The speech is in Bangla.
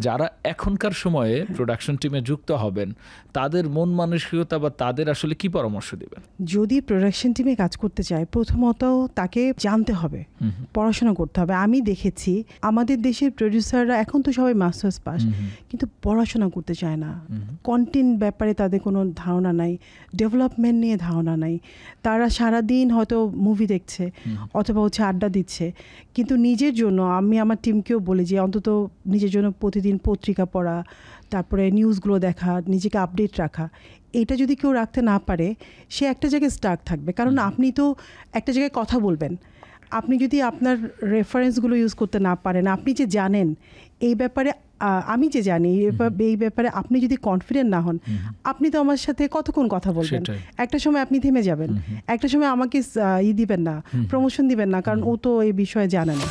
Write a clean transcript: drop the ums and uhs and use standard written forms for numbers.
যারা এখনকার সময়ে প্রোডাকশন টিমে যুক্ত হবেন তাদের মন মানসিকতা বা তাদের আসলে কি পরামর্শ দিবেন? যদি প্রোডাকশন টিমে কাজ করতে চায় প্রথমত তাকে জানতে হবে, পড়াশোনা করতে হবে। আমি দেখেছি আমাদের দেশের প্রডিউসাররা এখন তো সবাই মাস্টার্স পাস, কিন্তু পড়াশোনা করতে চায় না। কন্টেন্ট ব্যাপারে তাদের কোনো ধারণা নাই, ডেভেলপমেন্ট নিয়ে ধারণা নাই। তারা সারাদিন হয়তো মুভি দেখছে অথবা আড্ডা দিচ্ছে, কিন্তু নিজের জন্য আমি আমার টিমকেও বলি যে অন্তত নিজের জন্য প্রতিদিন পত্রিকা পড়া, তারপরে নিউজগুলো দেখা, নিজেকে আপডেট রাখা, এটা যদি কেউ রাখতে না পারে সে একটা জায়গায় স্টাক থাকবে। কারণ আপনি তো একটা জায়গায় কথা বলবেন, আপনি যদি আপনার রেফারেন্সগুলো ইউজ করতে না পারেন, আপনি যে জানেন এই ব্যাপারে, আমি যে জানি এই ব্যাপারে আপনি যদি কনফিডেন্ট না হন, আপনি তো আমার সাথে কতক্ষণ কথা বলবেন? একটা সময় আপনি থেমে যাবেন, একটা সময় আমাকে দিবেন না, প্রমোশন দিবেন না, কারণ ও তো এই বিষয়ে জানে না।